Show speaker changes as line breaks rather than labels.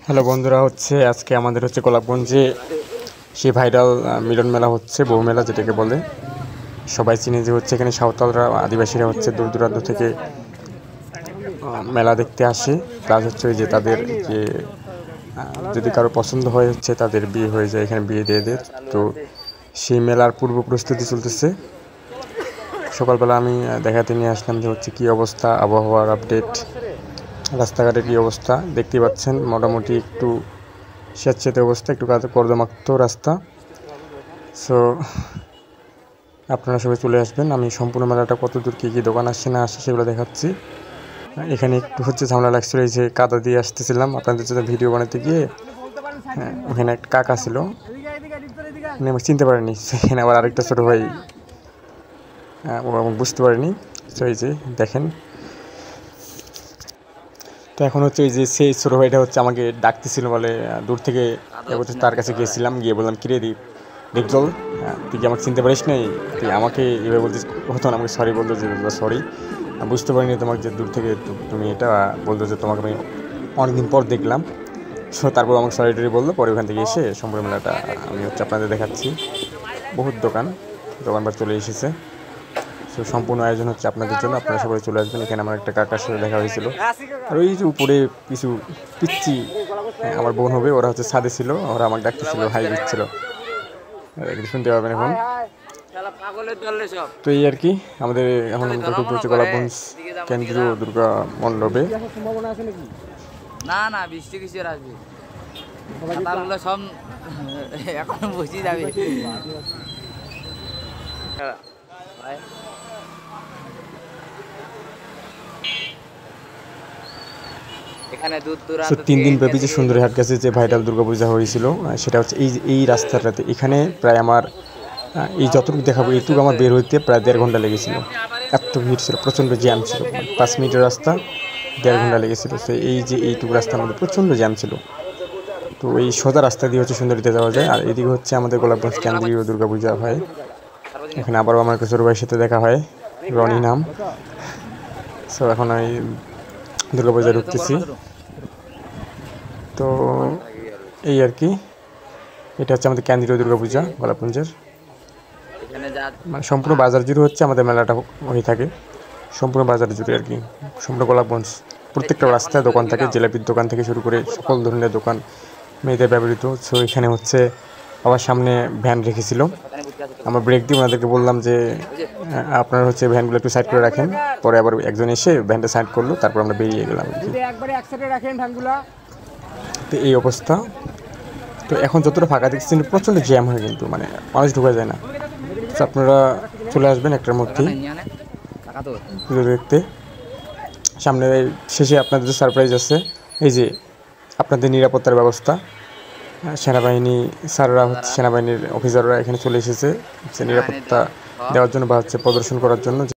Hello বন্ধুরা, আজকে আমাদের গোলাপগঞ্জে সেই ভাইরাল মিলন মেলা হচ্ছে, বউ মেলা যেটাকে বলে। সবাই চিনে যে এখানে সাঁওতালরা, আদিবাসীরা দূর দূরান্ত থেকে মেলা দেখতে আসে। প্লাস ওই যে তাদের যে যদি কারো পছন্দ হয় তাদের বিয়ে হয়ে যায়, এখানে বিয়ে দিয়ে দেয়। তো সেই মেলার পূর্ব প্রস্তুতি চলতেছে। সকালবেলা আমি দেখাতে নিয়ে আসলাম যে কী অবস্থা, আবহাওয়ার আপডেট, রাস্তাঘাটের কী অবস্থা দেখতে পাচ্ছেন। মোটামুটি একটু স্যাঁতস্যাঁতে অবস্থা, একটু কর্দমাক্ত রাস্তা। সো আপনারা সবাই চলে আসবেন। আমি সম্পূর্ণ মেলাটা কতদূর কী কী দোকান আসছে না আসছে সেগুলো দেখাচ্ছি। এখানে একটু ঝামেলা লাগছিল, এই যে কাদা দিয়ে আসতেছিলাম আপনাদের সাথে ভিডিও বানাতে গিয়ে। ওখানে একটা কাকা ছিল, উনি আমাকে চিনতে পারেনি। সেখানে আবার আরেকটা ছোটো ভাই বুঝতে পারেনি। সো এই যে দেখেন, তো এখন এই যে সেই ছোটো ভাইটা আমাকে ডাকতেছিল, বলে দূর থেকে তার কাছে গিয়েছিলাম, গিয়ে বললাম কিরে ডিপজল, তুই কি আমাকে চিনতে পারিস নাই? তুই আমাকে এভাবে বলছিস, হতো না আমাকে সরি বলতো যে সরি, বুঝতে পারিনি তোমাকে যে দূর থেকে তুমি এটা বলতো যে তোমাকে আমি অনেকদিন পর দেখলাম। সো তারপর আমাকে সরি টরি বললো। পরে ওখান থেকে এসে সম্পূর্ণ মেলাটা আমি আপনাদের দেখাচ্ছি। বহুত দোকানপাট চলে এসেছে। সো সম্পূর্ণ আয়োজন আপনাদের জন্য, আপনারা সবাই চলে আসবেন। এখানে আমার একটা কাকার সাথে দেখা হয়েছিল। আর ওই যে উপরে কিছু পিচ্ছি আমার বোন হবে, ওরা ছাদে ছিল, ওরা আমাকে ডাকতেছিল, হাই দিচ্ছিল, শুনতে পাবেন এখন। তো এই আর কি, আমাদের এখন গোলাপগঞ্জ কেন্দ্রীয় দুর্গা মণ্ডপে।
না না, বৃষ্টি কিছু আসবে, সব এখন বসে যাবে। এখানে দূর দূরান্ত
3 দিন ব্যাপী যে সুন্দরীহাট কাছে যে ভাইরাল দুর্গাপূজা হয়েছিল, সেটা এই রাস্তাটাতে। এখানে প্রায় আমার এই যতটুকু দেখাবো এইটুকু আমার বের হইতে প্রায় 1.5 ঘন্টা লেগেছিল। এত ভিড় ছিল, প্রচণ্ড জ্যাম ছিল। 5 মিনিটের রাস্তা 1.5 ঘন্টা লেগেছিল। তো এই যে এইটুকু রাস্তার মধ্যে প্রচণ্ড জ্যাম ছিল। তো এই সোজা রাস্তা দিয়ে সুন্দরীতে যাওয়া যায়। আর এদিকে আমাদের গোলাপগঞ্জ কেন্দ্রীয় দুর্গাপূজা হয়। এখানে আবারও আমার ছোট ভাইয়ের সাথে দেখা হয়, রনি নাম। সো এখন আমি দুর্গাপূজায় ঢুকতেছি। তো এই আর কি, এটা আমাদের কেন্দ্রীয় দুর্গাপূজা গোলাপগঞ্জের। মানে সম্পূর্ণ বাজার জুড়ে আমাদের মেলাটা হয়ে থাকে, সম্পূর্ণ বাজার জুড়ে আর কি। সম্পূর্ণ গোলাপগঞ্জ প্রত্যেকটা রাস্তায় দোকান থাকে, জিলাপির দোকান থেকে শুরু করে সকল ধরনের দোকান মেয়েদের ব্যবহৃত। সো এখানে আবার সামনে ভ্যান রেখেছিল। আমরা ব্রেক দিয়ে ওনাদেরকে বললাম যে আপনারা ভ্যানগুলো একটু সাইড করে রাখেন। পরে আবার একজন এসে ভ্যানটা সাইড করলো, তারপর আমরা বেরিয়ে গেলাম। তো এই অবস্থা। তো এখন যতটা ফাঁকা দেখছেন, প্রচণ্ড জ্যাম হয়, কিন্তু মানে মানুষ ঢোকা যায় না। তো আপনারা চলে আসবেন একটার মধ্যেই পুজো দেখতে। সামনে শেষে আপনাদের সারপ্রাইজ আছে, এই যে আপনাদের নিরাপত্তার ব্যবস্থা। সেনাবাহিনী স্যাররা সেনাবাহিনীর অফিসাররা এখানে চলে এসেছে নিরাপত্তা দেওয়ার জন্য বা প্রদর্শন করার জন্য।